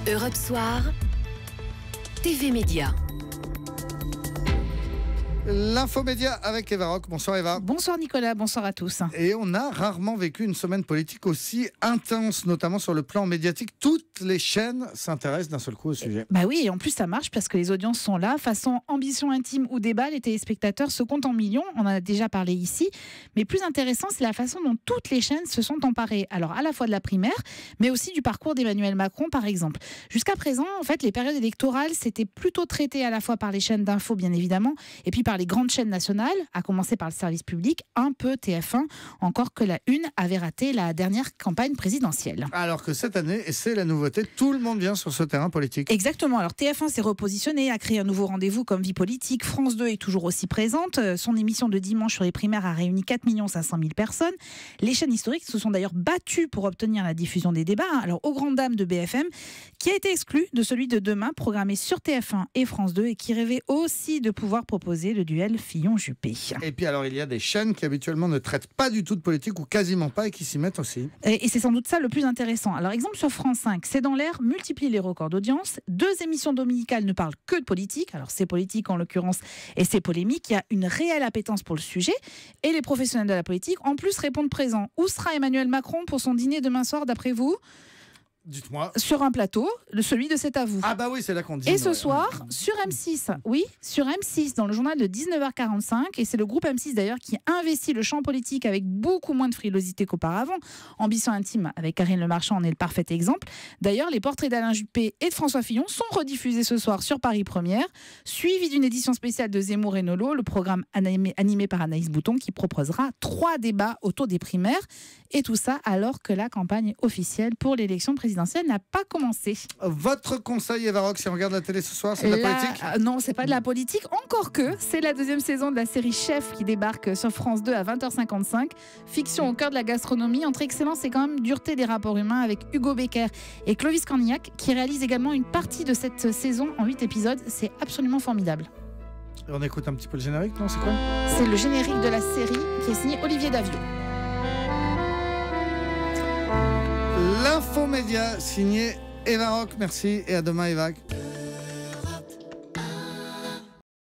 Europe Soir, TV Média. L'infomédia avec Eva Rock. Bonsoir Eva. Bonsoir Nicolas, bonsoir à tous. Et on a rarement vécu une semaine politique aussi intense, notamment sur le plan médiatique. Toutes les chaînes s'intéressent d'un seul coup au sujet. Bah oui, et en plus ça marche parce que les audiences sont là. Façon ambition intime ou débat, les téléspectateurs se comptent en millions. On en a déjà parlé ici. Mais plus intéressant, c'est la façon dont toutes les chaînes se sont emparées. Alors à la fois de la primaire, mais aussi du parcours d'Emmanuel Macron par exemple. Jusqu'à présent, en fait, les périodes électorales, c'était plutôt traité à la fois par les chaînes d'info bien évidemment, et puis par les grandes chaînes nationales, à commencer par le service public, un peu TF1, encore que la Une avait raté la dernière campagne présidentielle. Alors que cette année, et c'est la nouveauté, tout le monde vient sur ce terrain politique. Exactement, alors TF1 s'est repositionné, a créé un nouveau rendez-vous comme Vie politique, France 2 est toujours aussi présente, son émission de dimanche sur les primaires a réuni 4 500 000 personnes. Les chaînes historiques se sont d'ailleurs battues pour obtenir la diffusion des débats, alors aux grandes dames de BFM, qui a été exclu de celui de demain, programmé sur TF1 et France 2, et qui rêvait aussi de pouvoir proposer le duel Fillon-Juppé. Et puis alors, il y a des chaînes qui habituellement ne traitent pas du tout de politique ou quasiment pas et qui s'y mettent aussi. Et c'est sans doute ça le plus intéressant. Alors, exemple sur France 5, C'est dans l'air multiplie les records d'audience. 2 émissions dominicales ne parlent que de politique. Alors, c'est politique en l'occurrence et c'est polémique. Il y a une réelle appétence pour le sujet. Et les professionnels de la politique, en plus, répondent présents. Où sera Emmanuel Macron pour son dîner demain soir, d'après vous ? Dites-moi. Sur un plateau, celui de C'est à vous. Ah bah oui, c'est là qu'on dit. Et ce soir, sur M6, oui, sur M6, dans le journal de 19h45, et c'est le groupe M6 d'ailleurs qui investit le champ politique avec beaucoup moins de frilosité qu'auparavant. Ambition intime avec Karine Le Marchand en est le parfait exemple. D'ailleurs, les portraits d'Alain Juppé et de François Fillon sont rediffusés ce soir sur Paris Première, suivi d'une édition spéciale de Zemmour et Nolo, le programme animé par Anaïs Bouton qui proposera 3 débats autour des primaires. Et tout ça alors que la campagne officielle pour l'élection présidentielle n'a pas commencé. Votre conseil, Eva Rock, si on regarde la télé ce soir, c'est de la politique ? Non, c'est pas de la politique. Encore que c'est la 2e saison de la série Chef qui débarque sur France 2 à 20h55. Fiction au cœur de la gastronomie, entre excellence et quand même dureté des rapports humains, avec Hugo Becker et Clovis Cornillac qui réalisent également une partie de cette saison en 8 épisodes. C'est absolument formidable. Et on écoute un petit peu le générique, non ? C'est quoi ? C'est le générique de la série qui est signé Olivier Daviau. L'infomédia signé Eva Rock. Merci et à demain Eva.